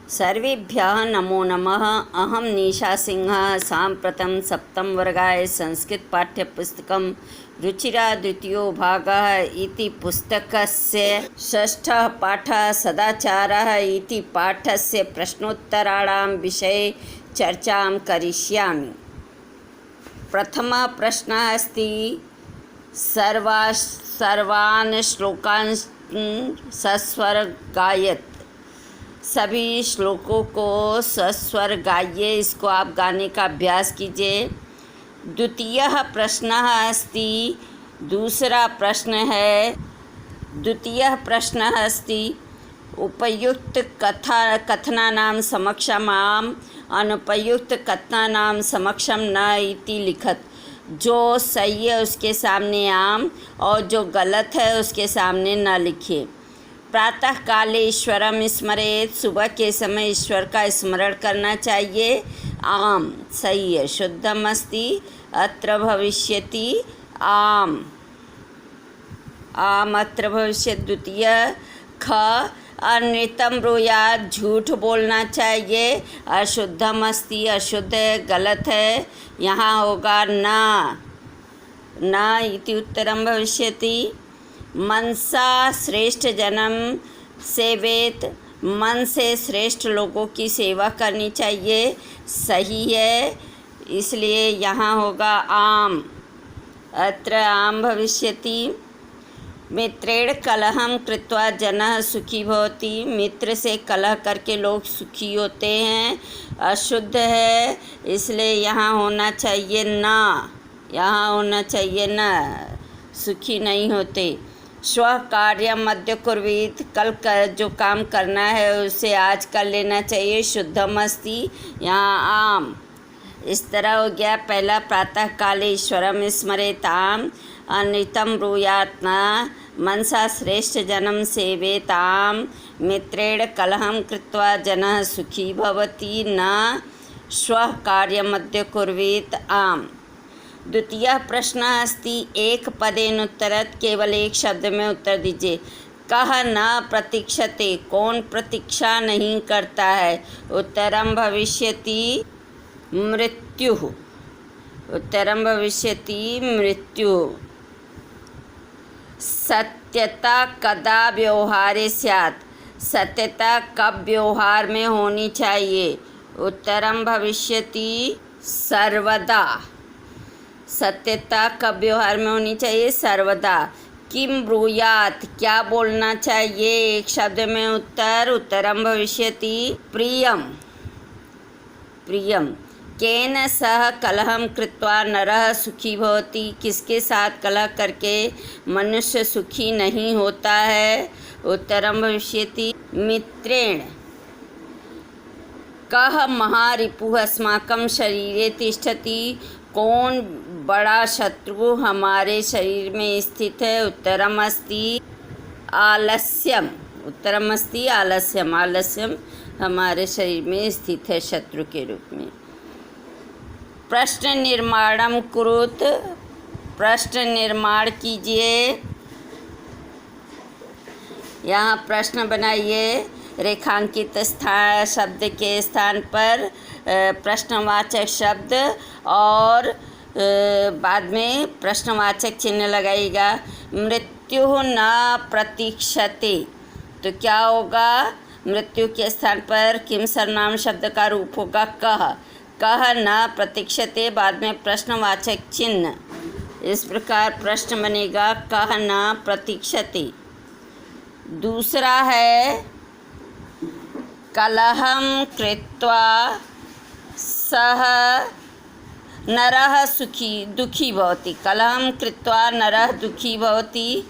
सर्वेभ्यः नमो नमः। अहं निशा सिंह। साम्प्रतं सप्तमवर्गाय संस्कृतपाठ्यपुस्तकं रुचिरा द्वितीयो भागः इति पुस्तकस्य षष्ठः पाठः सदाचारः इति पाठस्य प्रश्नोत्तराणां विषये चर्चां करिष्यामि। प्रथमः प्रश्नः अस्ति सर्वान् श्लोकान् सस्वर गायत। सभी श्लोकों को सस्वर गाइए। इसको आप गाने का अभ्यास कीजिए। द्वितीयः प्रश्नः अस्ति। दूसरा प्रश्न है द्वितीयः प्रश्नः अस्ति उपयुक्त कथनानां समक्षम आम अनुपयुक्त कथनानां समक्षम न इति लिखत। जो सही है उसके सामने आम और जो गलत है उसके सामने न लिखिए। प्रातः काले ईश्वरम स्मरेत। सुबह के समय ईश्वर का स्मरण करना चाहिए। आम सही है। शुद्धम अस्ति अत्र भविष्यति आम अत्र भविष्यति। द्वितीय ख अनृतम ब्रूयात। झूठ बोलना चाहिए। अशुद्धम अस्ति अशुद्ध है गलत है। यहाँ होगा न इति उत्तरम भविष्यति। मनसा श्रेष्ठ जन्म सेवेत। मन से श्रेष्ठ लोगों की सेवा करनी चाहिए। सही है इसलिए यहाँ होगा आम अत्र आम भविष्यति। मित्रेण कलहम कृत्वा जनः सुखी भवति। मित्र से कलह करके लोग सुखी होते हैं। अशुद्ध है इसलिए यहाँ होना चाहिए यहाँ होना चाहिए सुखी नहीं होते। स्व कार्य मध्य कुर्वीत। कल जो काम करना है उसे आज कर लेना चाहिए। शुद्धम अस्ति यहाँ आम। इस तरह हो गया पहला प्रातः काले ईश्वरम स्मरेत आम अनृतम ब्रूयात न मनसा श्रेष्ठ जन्म सेवेत आम मित्रेण कलहम कृत्वा जनः सुखी भवति न स्व कार्य मध्य कुर्वीत आम। द्वितीय प्रश्न अस्ति एक पदेन उत्तरत। केवल एक शब्द में उत्तर दीजिए। कह न प्रतीक्षते। कौन प्रतीक्षा नहीं करता है। उत्तरम भविष्यति मृत्युः। उत्तरम भविष्यति मृत्युः। सत्यता कदा व्यवहारे स्यात्। सत्यता कब व्यवहार में होनी चाहिए। उत्तरम भविष्यति सर्वदा। सत्यता कब व्यवहार में होनी चाहिए सर्वदा। किम ब्रूयात। क्या बोलना चाहिए। एक शब्द में उत्तर। उत्तरम भविष्यति प्रियम। प्रियम। केन सह कलहम कृत्वा नरः सुखी भवति। किसके साथ कलह करके मनुष्य सुखी नहीं होता है। उत्तरम भविष्यति मित्रेण। कः महारिपुः अस्माकं शरीरे तिष्ठति। कौन बड़ा शत्रु हमारे शरीर में स्थित है। उत्तरम अस्ति आलस्यम। उत्तरम अस्ति आलस्यम। आलस्यम हमारे शरीर में स्थित है शत्रु के रूप में। प्रश्न निर्माणम कुरुत। प्रश्न निर्माण कीजिए। यहाँ प्रश्न बनाइए। रेखांकित शब्द के स्थान पर प्रश्नवाचक शब्द और बाद में प्रश्नवाचक चिन्ह लगाइएगा। मृत्यु न प्रतीक्षते। तो क्या होगा। मृत्यु के स्थान पर किम सर्वनाम शब्द का रूप होगा कह न प्रतीक्षते। बाद में प्रश्नवाचक चिन्ह। इस प्रकार प्रश्न बनेगा कह न प्रतीक्षते। दूसरा है कलहम कृत्वा सह नरः दुखी भवति। कलहम कृत्वा नरः दुखी भवति।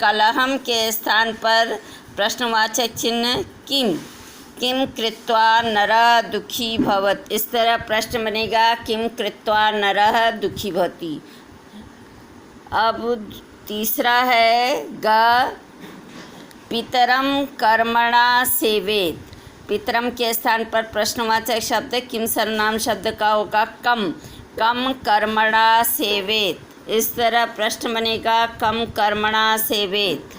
कलहम के स्थान पर प्रश्नवाचक चिन्ह किम कृत्वा नरः दुखी भवत। इस तरह प्रश्न बनेगा किम कृत्वा नरः दुखी भवति। अब तीसरा है पितरम कर्मणा सेवेत। पितरम के स्थान पर प्रश्नवाचक शब्द किम सर्वनाम शब्द का होगा कम कर्मणा सेवेत। इस तरह प्रश्न बनेगा कम कर्मणा सेवेत।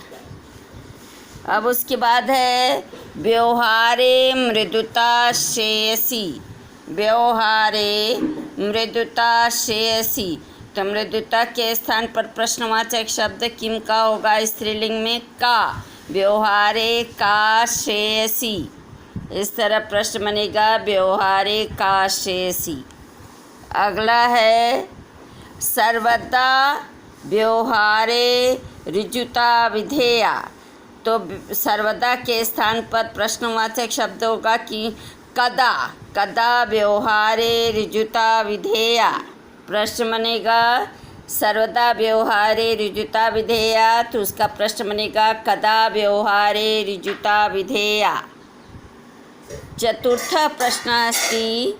अब उसके बाद है व्यवहारे मृदुता श्रेयसी, व्यवहारे मृदुता श्रेयसी। तो मृदुता के स्थान पर प्रश्नवाचक शब्द किम का होगा स्त्रीलिंग में का। व्यवहारे का श्रेयसी, इस तरह प्रश्न बनेगा व्यवहारे का श्रेयसी। अगला है सर्वदा व्यवहारे ऋजुता विधेया। तो सर्वदा के स्थान पर प्रश्नवाचक शब्द होगा कि कदा, कदा व्यवहारे ऋजुता विधेया। प्रश्न बनेगा सर्वदा व्यवहारे ऋजुता विधेया, तो उसका प्रश्न बनेगा कदा व्यवहारे ऋजुता विधेया। चतुर्थ प्रश्न अस्ति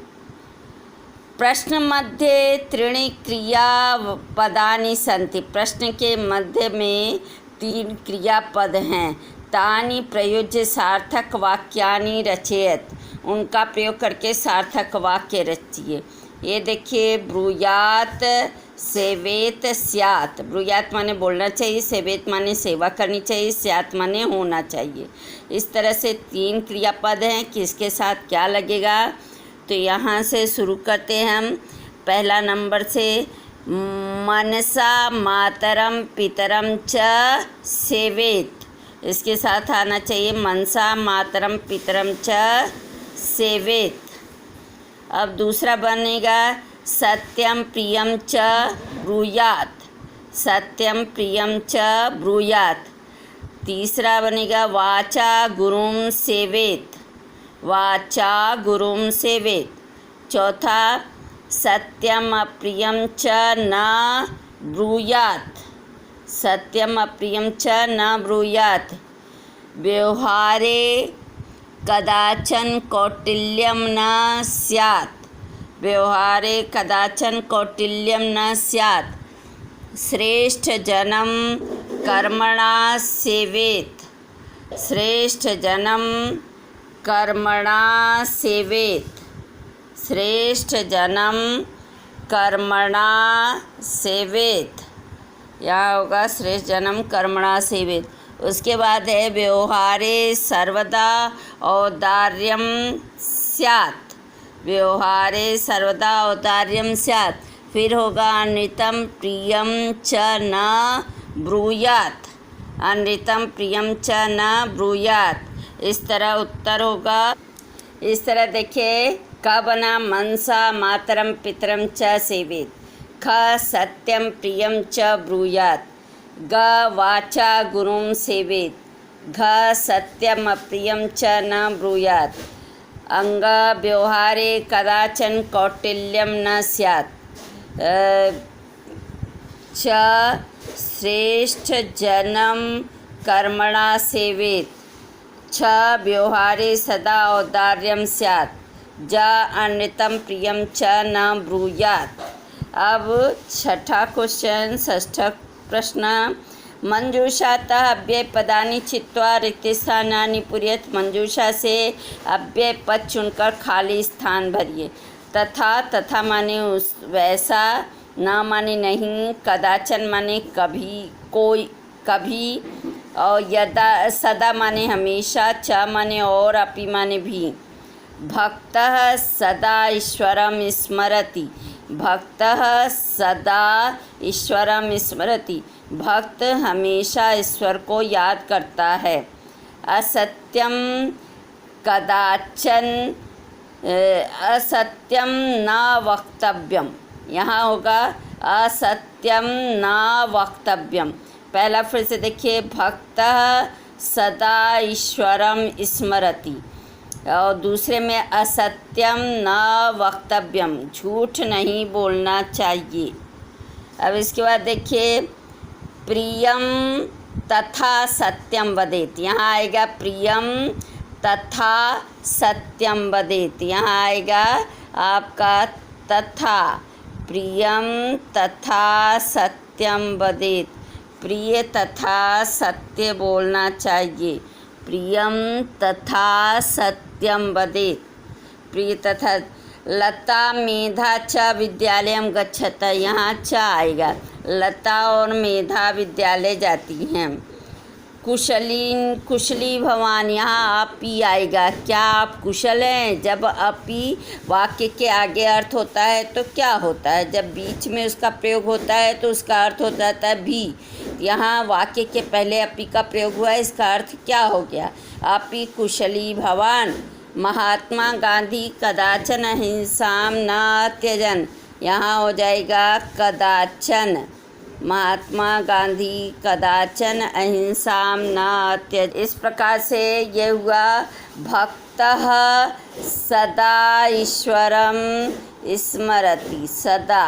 प्रश्न मध्ये त्रीणि क्रियापदानि सन्ति। प्रश्न के मध्य में 3 क्रियापद हैं। तानि प्रयुज्य सार्थक वाक्यानि रचयत, उनका प्रयोग करके सार्थक वाक्य रचिए। ये देखिए ब्रूयात, सेवेत, स्यात। ब्रूयात माने बोलना चाहिए, सेवेत माने सेवा करनी चाहिए, स्यात माने होना चाहिए। इस तरह से 3 क्रियापद हैं, किसके साथ क्या लगेगा। तो यहाँ से शुरू करते हैं हम पहला नंबर से। मनसा मातरम पितरम च सेवेत, इसके साथ आना चाहिए मनसा मातरम पितरम च सेवेत। अब दूसरा बनेगा सत्यम प्रियम च ब्रूयात, सत्यम प्रियम च ब्रूयात। तीसरा बनेगा वाचा गुरुम सेवेत, वाचा गुरुम सेवेत। चौथा सत्यम अप्रियम च न ब्रूयात, सत्यम अप्रियम च न ब्रूयात। व्यवहारे कदाचन कौटिल्यम न स्यात्, व्यवहारे कदाचन कौटिल्यम न स्यात्। श्रेष्ठ जनम कर्मणा सेवेत, श्रेष्ठ जनम कर्मणा सेवेत, श्रेष्ठ जनम कर्मणा सेवेत। यहाँ होगा श्रेष्ठ जनम कर्मणा सेवेत। उसके बाद है व्यवहारे सर्वदा औदार्यम स्यात्, व्यवहारे सर्वदा औदार्यम स्यात्। फिर होगा अनृतम प्रियम च न ब्रूयात, अनृतम प्रियम च न ब्रूयात। इस तरह उत्तर होगा। इस तरह देखिए क बना मनसा मातरम पितरम च सेवेत, ख सत्यम प्रियम च ब्रूयात, ग वाचा गुरुम सेवेत, घ सत्यम अप्रियम च न ब्रूयात। अंग व्यवहारे कदाचन कौटिल्यम न स्यात्, च श्रेष्ठ जनम कर्मणा सेवेत, छ व्यवहारे सदा औदार्यम स्यात्, ज अनृतम प्रियम च न ब्रूयात। अब छठा क्वेश्चन, षष्ठ प्रश्न। मंजूषातः अव्यय पदानि छित्त्वा रिक्तस्थानानि पूरयत, मंजूषा से अव्यय पद चुनकर खाली स्थान भरिए। तथा, तथा माने उस वैसा, न माने नहीं, कदाचन माने कभी, कोई, कभी, और यदा सदा माने हमेशा, च माने और, अपि माने भी। भक्तः सदा ईश्वरम स्मरति, भक्तः सदा ईश्वरम स्मरति, भक्त हमेशा ईश्वर को याद करता है। असत्यम कदाचन, असत्यम न वक्तव्यम, यहाँ होगा असत्यम न वक्तव्यम। पहला फिर से देखिए भक्तः सदा ईश्वरम स्मरति, और दूसरे में असत्यम न वक्तव्यम, झूठ नहीं बोलना चाहिए। अब इसके बाद देखिए प्रियम तथा सत्यम वदेत, यहाँ आएगा प्रियम तथा सत्यम वदेत, यहाँ आएगा आपका तथा, प्रियम तथा सत्यम वदेत, प्रिय तथा सत्य बोलना चाहिए। प्रियम तथा सत्यम वदेत, प्रिय तथा। लता मेधा च विद्यालयम गच्छत, यहाँ च आएगा, लता और मेधा विद्यालय जाती हैं। कुशली भवान, यहाँ अपी आएगा। क्या आप कुशल हैं? जब अपी वाक्य के आगे अर्थ होता है तो क्या होता है? जब बीच में उसका प्रयोग होता है तो उसका अर्थ हो जाता है भी। यहाँ वाक्य के पहले अपी का प्रयोग हुआ है, इसका अर्थ क्या हो गया? अपि कुशली भवान। महात्मा गांधी कदाचन अहिंसाम न त्यजन, यहाँ हो जाएगा कदाचन। महात्मा गांधी कदाचन अहिंसाम न त्यज। इस प्रकार से ये हुआ भक्तः सदा ईश्वरम स्मरति। सदा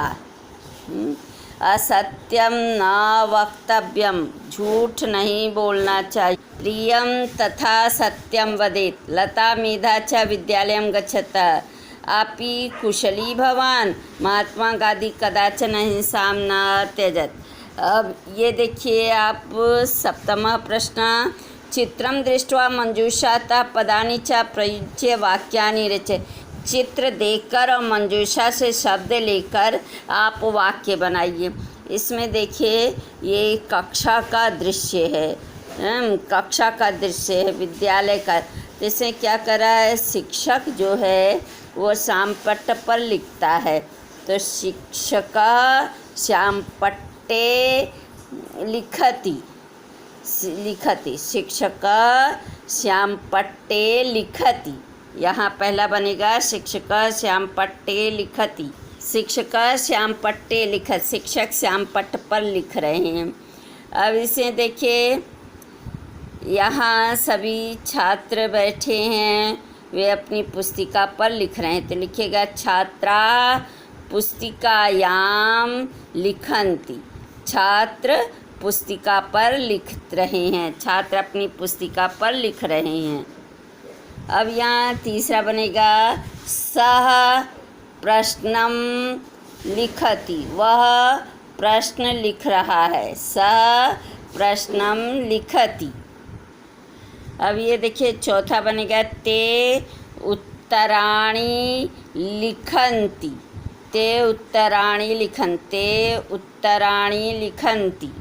असत्यम न वक्तव्यम, झूठ नहीं बोलना चाहिए। प्रियम तथा सत्यम वदेत। लता मेधा च विद्यालयम गच्छत। अपि कुशली भवान। महात्मा गांधी कदाचन अहिंसाम न त्यजत। अब ये देखिए आप सप्तमः प्रश्न। चित्रम दृष्ट्वा मंजूषातः पदानि च प्रयुज्य वाक्यानि रचय। चित्र देखकर और मंजूषा से शब्द लेकर आप वाक्य बनाइए। इसमें देखिए ये कक्षा का दृश्य है, कक्षा का दृश्य है, विद्यालय का। जैसे क्या करा है, शिक्षक जो है वो श्यामपट्ट पर लिखता है, तो शिक्षक श्यामपट्टे लिखति। शिक्षक श्यामपट्टे लिखति। यहाँ पहला बनेगा शिक्षक श्यामपट्टे लिखति। शिक्षक श्यामपट्टे लिखत, शिक्षक श्यामपट्ट पर लिख रहे हैं। अब इसे देखिए, यहाँ सभी छात्र बैठे हैं, वे अपनी पुस्तिका पर लिख रहे हैं, तो लिखेगा छात्रा पुस्तिकायाम लिखन्ति। छात्र पुस्तिका पर लिख रहे हैं, छात्र अपनी पुस्तिका पर लिख रहे हैं। अब यहाँ तीसरा बनेगा सह प्रश्नम लिखति। वह प्रश्न लिख रहा है, सह प्रश्नम लिखति। अब ये देखिए चौथा बनेगा ते उत्तराणि लिखन्ति। ते उत्तराणि लिखन्ते, उत्तराणि लिखन्ति।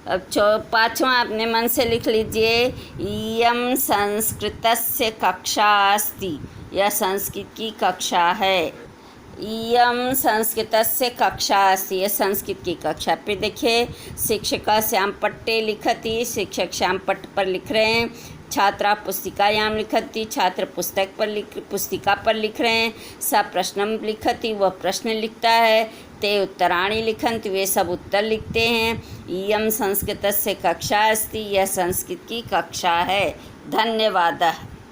अब पाँचवां अपने मन से लिख लीजिए। इयं संस्कृतस्य कक्षा अस्ति। यह संस्कृत की कक्षा है। इयं संस्कृतस्य कक्षा अस्ति, यह संस्कृत की कक्षा। फिर देखिए शिक्षिका श्यामपट्टे लिखति। शिक्षक श्यामपट्ट पर लिख रहे हैं। छात्रा पुस्तिकायाम लिखति। छात्र पुस्तिका पर लिख रहे हैं। स प्रश्नम लिखति, वह प्रश्न लिखता है। ते उत्तराणि लिखन्ति, वे सब उत्तर लिखते हैं। इयं संस्कृतस्य कक्षा अस्ति, यह संस्कृत की कक्षा है। धन्यवाद।